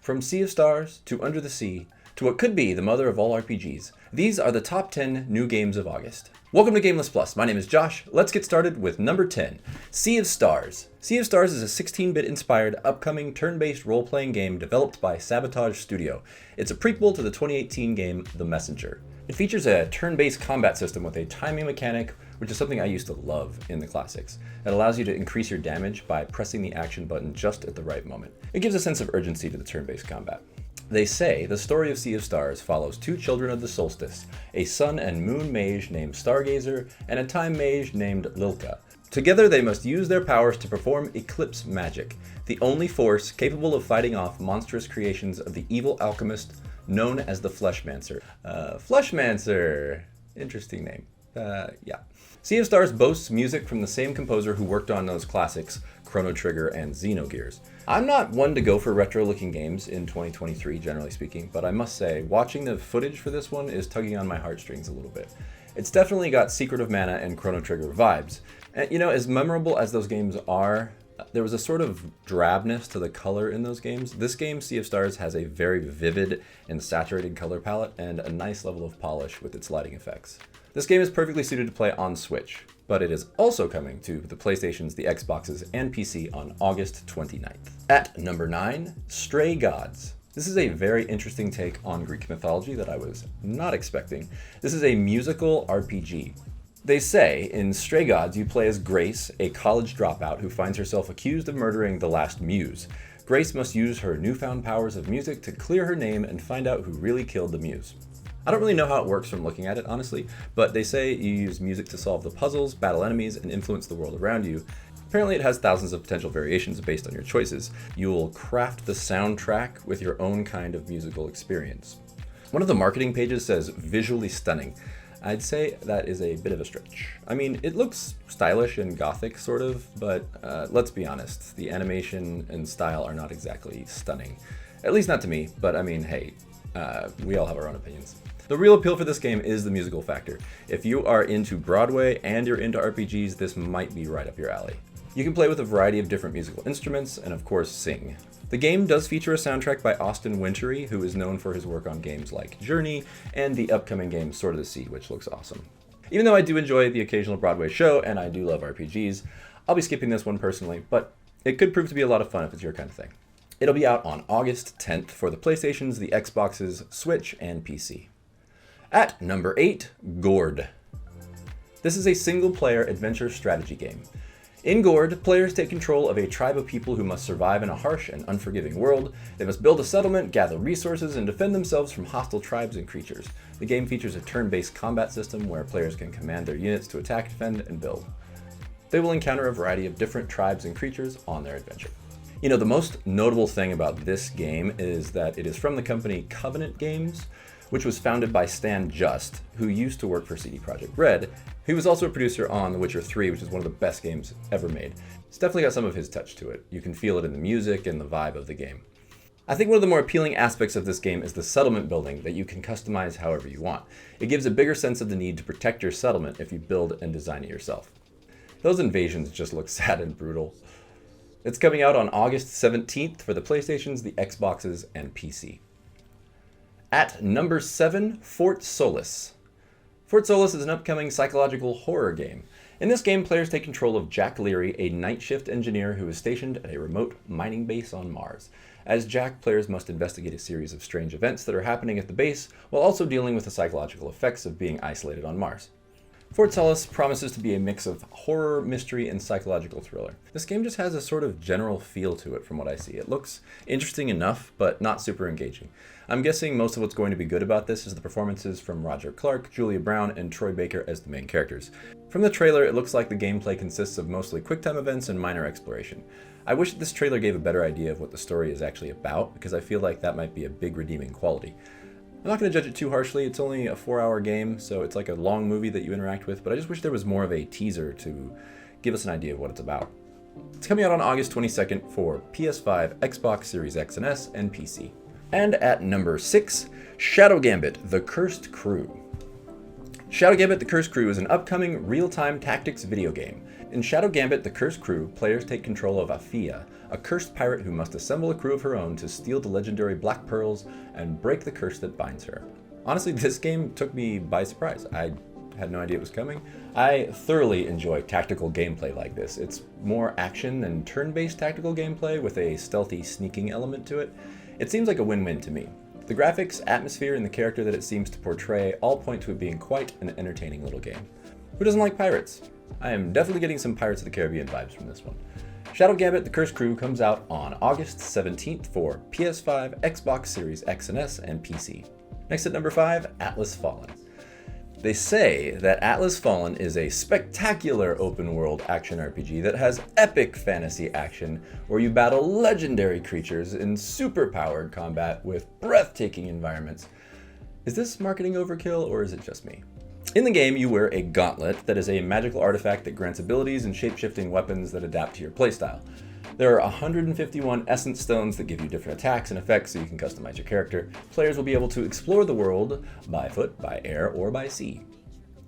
From Sea of Stars to Under the Sea to what could be the mother of all RPGs, these are the top 10 new games of August. Welcome to Gameless Plus. My name is Josh. Let's get started with number 10, Sea of Stars. Sea of Stars is a 16-bit inspired upcoming turn-based role-playing game developed by Sabotage Studio. It's a prequel to the 2018 game The Messenger. It features a turn-based combat system with a timing mechanic, which is something I used to love in the classics. It allows you to increase your damage by pressing the action button just at the right moment. It gives a sense of urgency to the turn-based combat. They say the story of Sea of Stars follows two children of the solstice, a sun and moon mage named Stargazer and a time mage named Lilka. Together they must use their powers to perform eclipse magic, the only force capable of fighting off monstrous creations of the evil alchemist known as the Fleshmancer. Fleshmancer! Interesting name. Yeah. Sea of Stars boasts music from the same composer who worked on those classics, Chrono Trigger and Xenogears. I'm not one to go for retro-looking games in 2023, generally speaking, but I must say, watching the footage for this one is tugging on my heartstrings a little bit. It's definitely got Secret of Mana and Chrono Trigger vibes. And you know, as memorable as those games are, there was a sort of drabness to the color in those games. This game, Sea of Stars, has a very vivid and saturated color palette and a nice level of polish with its lighting effects. This game is perfectly suited to play on Switch, but it is also coming to the PlayStations, the Xboxes, and PC on August 29th. At number 9, Stray Gods. This is a very interesting take on Greek mythology that I was not expecting. This is a musical RPG. They say in Stray Gods you play as Grace, a college dropout who finds herself accused of murdering the last muse. Grace must use her newfound powers of music to clear her name and find out who really killed the muse. I don't really know how it works from looking at it, honestly, but they say you use music to solve the puzzles, battle enemies, and influence the world around you. Apparently it has thousands of potential variations based on your choices. You will craft the soundtrack with your own kind of musical experience. One of the marketing pages says visually stunning. I'd say that is a bit of a stretch. I mean, it looks stylish and gothic, sort of, but let's be honest, the animation and style are not exactly stunning. At least not to me, but I mean, hey, we all have our own opinions. The real appeal for this game is the musical factor. If you are into Broadway and you're into RPGs, this might be right up your alley. You can play with a variety of different musical instruments and of course sing. The game does feature a soundtrack by Austin Wintory, who is known for his work on games like Journey and the upcoming game Sword of the Sea, which looks awesome. Even though I do enjoy the occasional Broadway show and I do love RPGs, I'll be skipping this one personally, but it could prove to be a lot of fun if it's your kind of thing. It'll be out on August 10th for the PlayStations, the Xboxes, Switch, and PC. At number 8, Gord. This is a single-player adventure strategy game. In Gord, players take control of a tribe of people who must survive in a harsh and unforgiving world. They must build a settlement, gather resources, and defend themselves from hostile tribes and creatures. The game features a turn-based combat system where players can command their units to attack, defend, and build. They will encounter a variety of different tribes and creatures on their adventure. You know, the most notable thing about this game is that it is from the company Covenant Games, which was founded by Stan Just, who used to work for CD Projekt Red. He was also a producer on The Witcher 3, which is one of the best games ever made. It's definitely got some of his touch to it. You can feel it in the music and the vibe of the game. I think one of the more appealing aspects of this game is the settlement building that you can customize however you want. It gives a bigger sense of the need to protect your settlement if you build and design it yourself. Those invasions just look sad and brutal. It's coming out on August 17th for the PlayStations, the Xboxes, and PC. At number 7, Fort Solis. Fort Solis is an upcoming psychological horror game. In this game, players take control of Jack Leary, a night shift engineer who is stationed at a remote mining base on Mars. As Jack, players must investigate a series of strange events that are happening at the base, while also dealing with the psychological effects of being isolated on Mars. Fort Solis promises to be a mix of horror, mystery, and psychological thriller. This game just has a sort of general feel to it from what I see. It looks interesting enough, but not super engaging. I'm guessing most of what's going to be good about this is the performances from Roger Clark, Julia Brown, and Troy Baker as the main characters. From the trailer, it looks like the gameplay consists of mostly quick-time events and minor exploration. I wish that this trailer gave a better idea of what the story is actually about, because I feel like that might be a big redeeming quality. I'm not going to judge it too harshly. It's only a 4-hour game, so it's like a long movie that you interact with, but I just wish there was more of a teaser to give us an idea of what it's about. It's coming out on August 22nd for PS5, Xbox Series X and S, and PC. And at number 6, Shadow Gambit, The Cursed Crew. Shadow Gambit, The Cursed Crew is an upcoming real-time tactics video game. In Shadow Gambit, the Cursed Crew, players take control of Afia, a cursed pirate who must assemble a crew of her own to steal the legendary Black Pearls and break the curse that binds her. Honestly, this game took me by surprise. I had no idea it was coming. I thoroughly enjoy tactical gameplay like this. It's more action than turn-based tactical gameplay with a stealthy, sneaking element to it. It seems like a win-win to me. The graphics, atmosphere, and the character that it seems to portray all point to it being quite an entertaining little game. Who doesn't like pirates? I am definitely getting some Pirates of the Caribbean vibes from this one. Shadow Gambit: The Cursed Crew comes out on August 17th for PS5, Xbox Series X and S, and PC. Next at number 5, Atlus Fallen. They say that Atlus Fallen is a spectacular open-world action RPG that has epic fantasy action where you battle legendary creatures in super-powered combat with breathtaking environments. Is this marketing overkill, or is it just me? In the game, you wear a gauntlet that is a magical artifact that grants abilities and shape-shifting weapons that adapt to your playstyle. There are 151 essence stones that give you different attacks and effects so you can customize your character. Players will be able to explore the world by foot, by air, or by sea.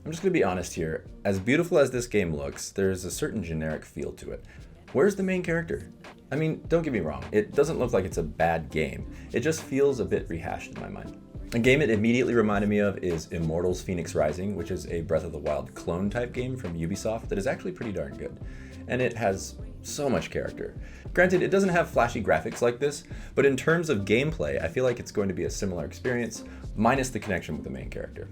I'm just going to be honest here. As beautiful as this game looks, there's a certain generic feel to it. Where's the main character? I mean, don't get me wrong, it doesn't look like it's a bad game. It just feels a bit rehashed in my mind. A game it immediately reminded me of is Immortals Phoenix Rising, which is a Breath of the Wild clone type game from Ubisoft that is actually pretty darn good. And it has so much character. Granted, it doesn't have flashy graphics like this, but in terms of gameplay, I feel like it's going to be a similar experience, minus the connection with the main character.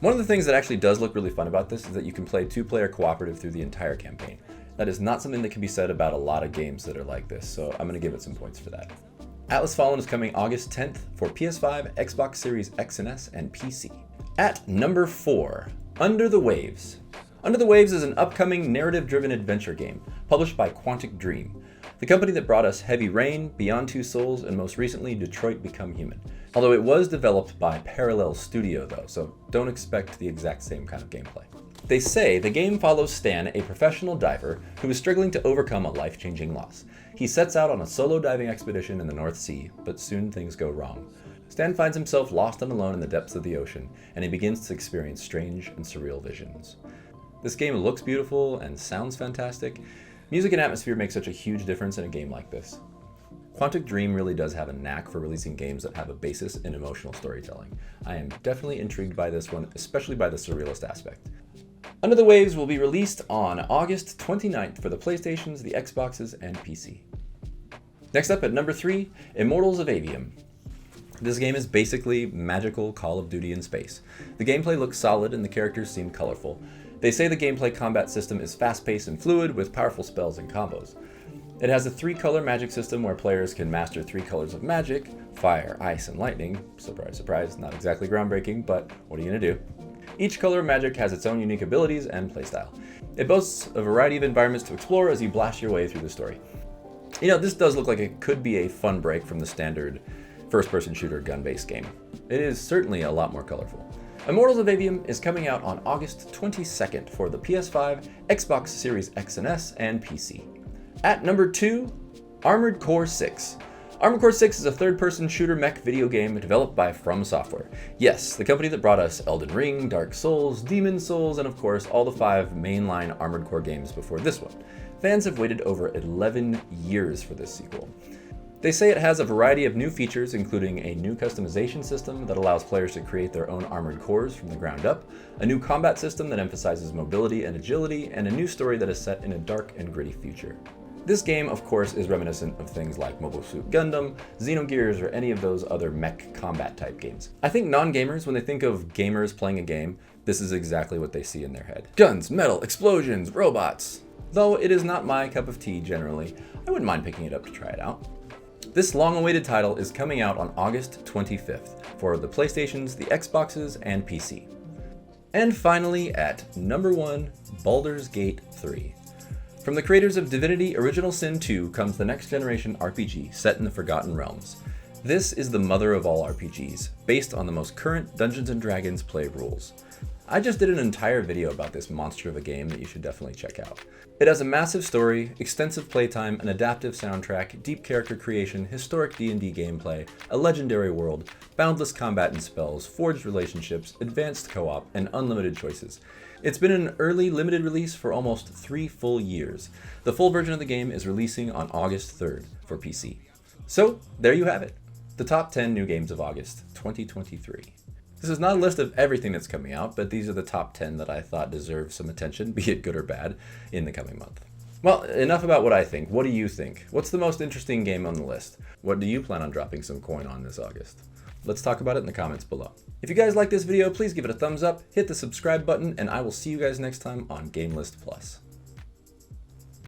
One of the things that actually does look really fun about this is that you can play 2-player cooperative through the entire campaign. That is not something that can be said about a lot of games that are like this, so I'm going to give it some points for that. Atlus Fallen is coming August 10th for PS5, Xbox Series X and S, and PC. At number 4, Under the Waves. Under the Waves is an upcoming narrative-driven adventure game, published by Quantic Dream, the company that brought us Heavy Rain, Beyond Two Souls, and most recently Detroit Become Human. Although it was developed by Parallel Studio though, so don't expect the exact same kind of gameplay. They say the game follows Stan, a professional diver who is struggling to overcome a life-changing loss. He sets out on a solo diving expedition in the North Sea, but soon things go wrong. Stan finds himself lost and alone in the depths of the ocean, and he begins to experience strange and surreal visions. This game looks beautiful and sounds fantastic. Music and atmosphere make such a huge difference in a game like this. Quantic Dream really does have a knack for releasing games that have a basis in emotional storytelling. I am definitely intrigued by this one, especially by the surrealist aspect. Under the Waves will be released on August 29th for the PlayStations, the Xboxes, and PC. Next up at number 3, Immortals of Aveum. This game is basically magical Call of Duty in space. The gameplay looks solid and the characters seem colorful. They say the gameplay combat system is fast-paced and fluid with powerful spells and combos. It has a 3-color magic system where players can master 3 colors of magic, fire, ice, and lightning. Surprise, surprise, not exactly groundbreaking, but what are you gonna do? Each color of magic has its own unique abilities and playstyle. It boasts a variety of environments to explore as you blast your way through the story. You know, this does look like it could be a fun break from the standard first-person shooter gun-based game. It is certainly a lot more colorful. Immortals of Aveum is coming out on August 22nd for the PS5, Xbox Series X and S, and PC. At number 2, Armored Core 6. Armored Core 6 is a third-person shooter mech video game developed by From Software. Yes, the company that brought us Elden Ring, Dark Souls, Demon Souls, and of course all the 5 mainline Armored Core games before this one. Fans have waited over 11 years for this sequel. They say it has a variety of new features, including a new customization system that allows players to create their own armored cores from the ground up, a new combat system that emphasizes mobility and agility, and a new story that is set in a dark and gritty future. This game, of course, is reminiscent of things like Mobile Suit Gundam, Xenogears, or any of those other mech combat type games. I think non-gamers, when they think of gamers playing a game, this is exactly what they see in their head. Guns, metal, explosions, robots. Though it is not my cup of tea generally, I wouldn't mind picking it up to try it out. This long-awaited title is coming out on August 25th for the PlayStations, the Xboxes, and PC. And finally, at number 1, Baldur's Gate 3. From the creators of Divinity Original Sin 2 comes the next-generation RPG set in the Forgotten Realms. This is the mother of all RPGs, based on the most current Dungeons & Dragons play rules. I just did an entire video about this monster of a game that you should definitely check out. It has a massive story, extensive playtime, an adaptive soundtrack, deep character creation, historic D&D gameplay, a legendary world, boundless combat and spells, forged relationships, advanced co-op, and unlimited choices. It's been an early limited release for almost 3 full years. The full version of the game is releasing on August 3rd for PC. So, there you have it. The top 10 new games of August 2023. This is not a list of everything that's coming out, but these are the top 10 that I thought deserve some attention, be it good or bad, in the coming month. Well, enough about what I think. What do you think? What's the most interesting game on the list? What do you plan on dropping some coin on this August? Let's talk about it in the comments below. If you guys like this video, please give it a thumbs up, hit the subscribe button, and I will see you guys next time on Game List Plus.